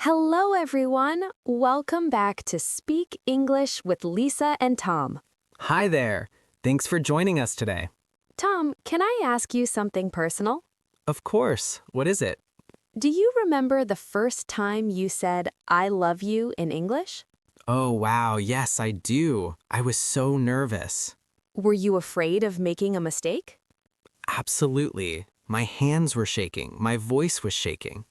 Hello, everyone. Welcome back to Speak English with Lisa and Tom. Hi there. Thanks for joining us today. Tom, can I ask you something personal? Of course. What is it? Do you remember the first time you said, I love you in English? Oh, wow. Yes, I do. I was so nervous. Were you afraid of making a mistake? Absolutely. My hands were shaking. My voice was shaking.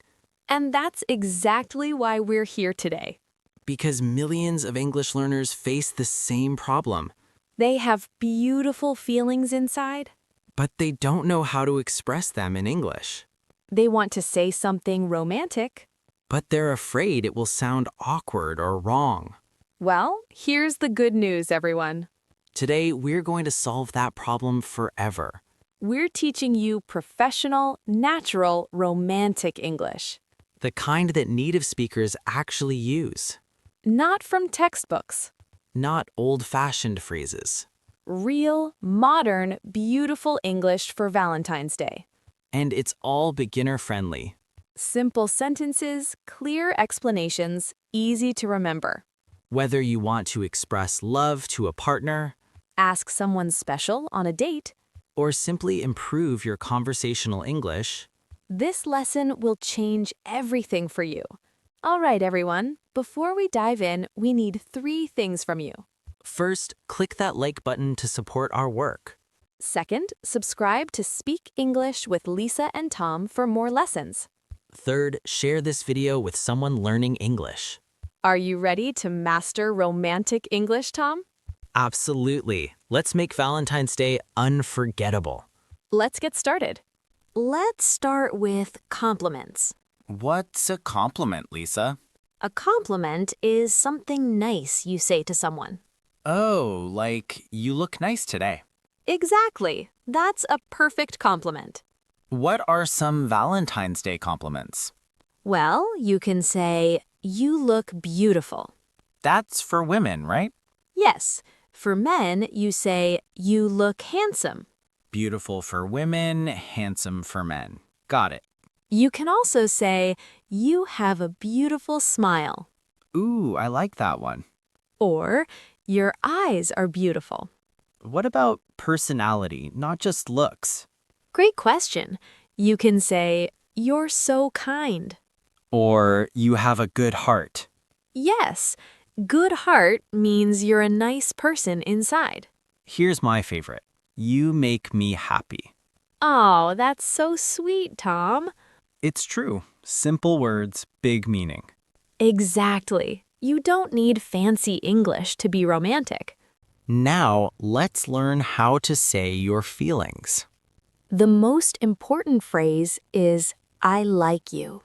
And that's exactly why we're here today. Because millions of English learners face the same problem, They have beautiful feelings inside. but they don't know how to express them in English. They want to say something romantic. But they're afraid it will sound awkward or wrong. Well, here's the good news, everyone. Today, we're going to solve that problem forever. We're teaching you professional, natural, romantic English. The kind that native speakers actually use. Not from textbooks. Not old-fashioned phrases. Real, modern, beautiful English for Valentine's Day. And it's all beginner-friendly. Simple sentences, clear explanations, easy to remember. Whether you want to express love to a partner, Ask someone special on a date. or simply improve your conversational English, This lesson will change everything for you. All right, everyone. Before we dive in, we need 3 things from you. first, click that like button to support our work. Second, subscribe to Speak English with Lisa and Tom for more lessons. Third, share this video with someone learning English. Are you ready to master romantic English, Tom? Absolutely. Let's make Valentine's Day unforgettable. Let's get started. Let's start with compliments. What's a compliment, Lisa? A compliment is something nice you say to someone. Oh, like, you look nice today. Exactly. That's a perfect compliment. What are some Valentine's Day compliments? Well, you can say, you look beautiful. That's for women, right? Yes. For men, you say, you look handsome. Beautiful for women, handsome for men. Got it. You can also say, you have a beautiful smile. Ooh, I like that one. Or, your eyes are beautiful. What about personality, not just looks? Great question. You can say, you're so kind. Or you have a good heart. Yes, good heart means you're a nice person inside. Here's my favorite. You make me happy. Oh, that's so sweet, Tom. It's true. Simple words, big meaning. Exactly. You don't need fancy English to be romantic. Now, let's learn how to say your feelings. The most important phrase is, I like you.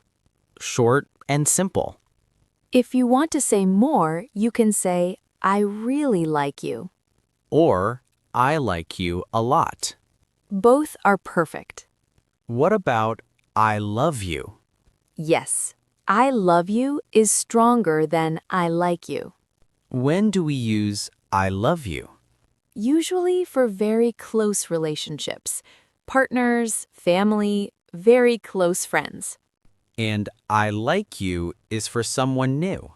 Short and simple. If you want to say more, you can say, I really like you. Or, I like you a lot. Both are perfect. What about I love you? Yes, I love you is stronger than I like you. When do we use I love you? Usually for very close relationships, partners, family, very close friends. And I like you is for someone new.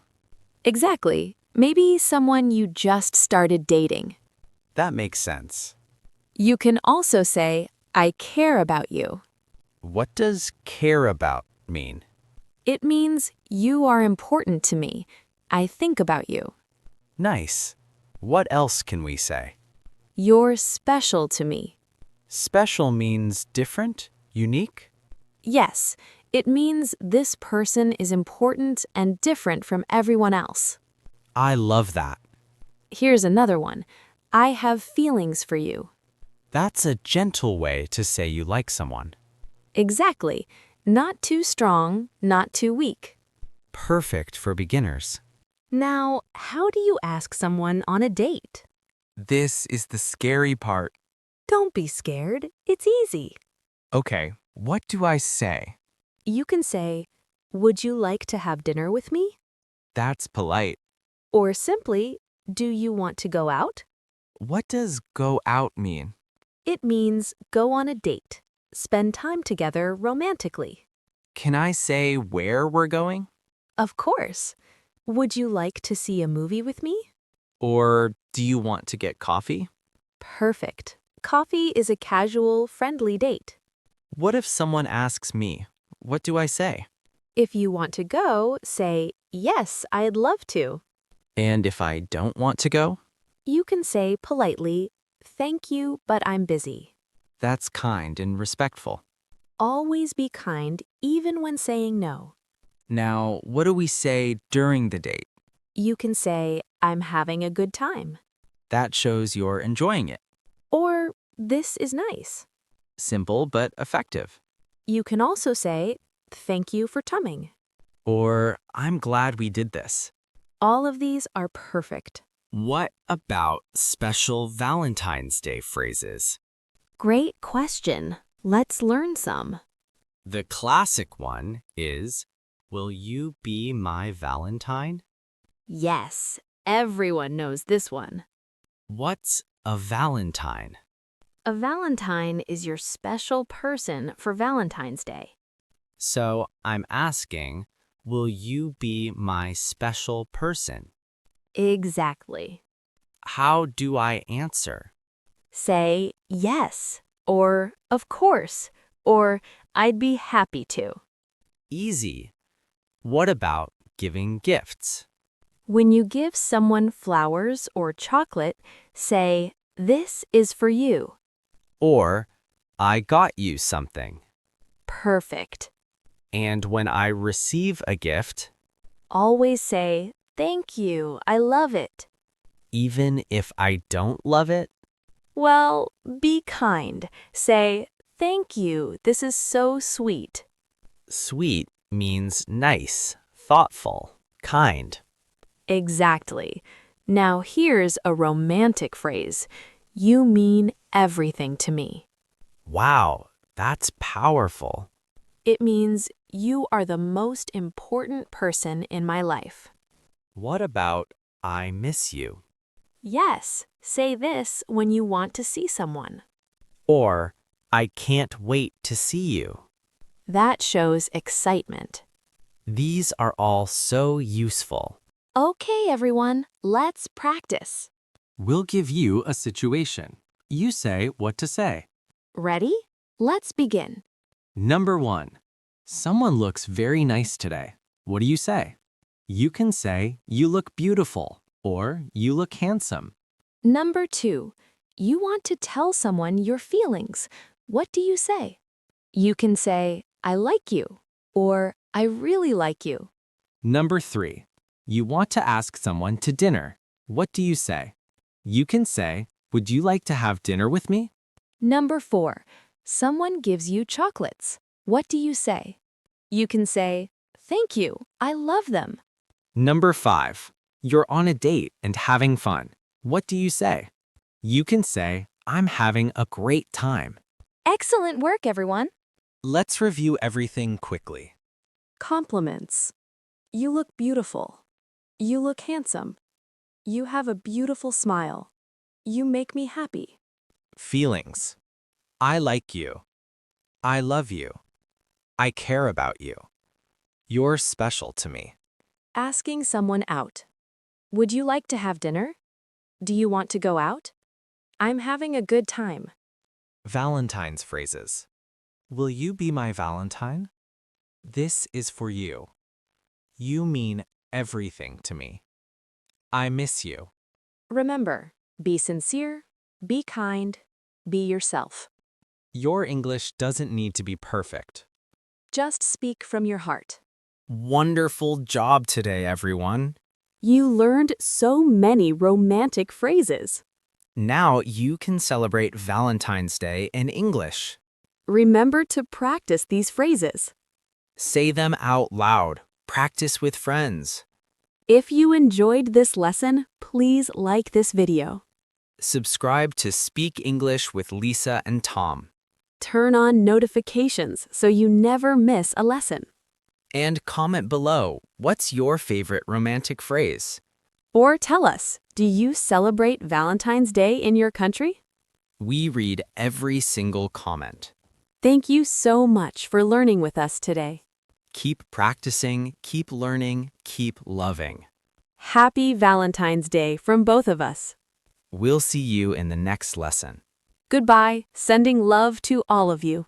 Exactly. Maybe someone you just started dating. That makes sense. You can also say, I care about you. What does care about mean? It means you are important to me. I think about you. Nice. What else can we say? You're special to me. Special means different, unique? Yes, it means this person is important and different from everyone else. I love that. Here's another one. I have feelings for you. That's a gentle way to say you like someone. Exactly. Not too strong, not too weak. Perfect for beginners. Now, how do you ask someone on a date? This is the scary part. Don't be scared. It's easy. Okay, what do I say? You can say, would you like to have dinner with me? That's polite. Or simply, do you want to go out? What does go out mean? It means go on a date. Spend time together romantically. Can I say where we're going? Of course. Would you like to see a movie with me? Or do you want to get coffee? Perfect. Coffee is a casual, friendly date. What if someone asks me? What do I say? If you want to go, say, "Yes, I'd love to." And if I don't want to go? You can say politely, "Thank you, but I'm busy." That's kind and respectful. Always be kind, even when saying no. Now, what do we say during the date? You can say, "I'm having a good time." That shows you're enjoying it. Or, "This is nice." Simple but effective. You can also say, "Thank you for coming." Or, I'm glad we did this. All of these are perfect. What about special Valentine's Day phrases? Great question. Let's learn some. The classic one is, "Will you be my Valentine?" Yes, everyone knows this one. What's a Valentine? A Valentine is your special person for Valentine's Day. So I'm asking, will you be my special person? Exactly. How do I answer? Say yes, or of course, or I'd be happy to. Easy. What about giving gifts? When you give someone flowers or chocolate, say, "This is for you." Or, I got you something. Perfect. And when I receive a gift, Always say, "Thank you, I love it." even if I don't love it, Well, be kind. Say, "Thank you, this is so sweet." sweet means nice, thoughtful, kind. Exactly. Now here's a romantic phrase. You mean everything to me. Wow, that's powerful. It means you are the most important person in my life. What about I miss you? Yes, say this when you want to see someone. Or, I can't wait to see you. That shows excitement. These are all so useful. Okay, everyone, let's practice. We'll give you a situation. You say what to say. Ready? Let's begin. Number 1. Someone looks very nice today. What do you say? You can say, "You look beautiful," or "You look handsome." Number 2. You want to tell someone your feelings. What do you say? You can say, "I like you," or "I really like you." Number 3. You want to ask someone to dinner. What do you say? You can say, "Would you like to have dinner with me?" Number 4. Someone gives you chocolates. What do you say? You can say, "Thank you, I love them." Number 5. You're on a date and having fun. What do you say? You can say, "I'm having a great time." Excellent work, everyone. Let's review everything quickly. Compliments. You look beautiful. You look handsome. You have a beautiful smile. You make me happy. Feelings. I like you. I love you. I care about you. You're special to me. Asking someone out. Would you like to have dinner? Do you want to go out? I'm having a good time. Valentine's phrases. Will you be my Valentine? This is for you. You mean everything to me. I miss you. Remember, be sincere, be kind, be yourself. Your English doesn't need to be perfect. Just speak from your heart. Wonderful job today, everyone. You learned so many romantic phrases. Now you can celebrate Valentine's Day in English. Remember to practice these phrases. Say them out loud. Practice with friends. If you enjoyed this lesson, please like this video. Subscribe to Speak English with Lisa and Tom. Turn on notifications so you never miss a lesson. And comment below, what's your favorite romantic phrase? Or tell us, do you celebrate Valentine's Day in your country? We read every single comment. Thank you so much for learning with us today. Keep practicing, keep learning, keep loving. Happy Valentine's Day from both of us. We'll see you in the next lesson. Goodbye, sending love to all of you.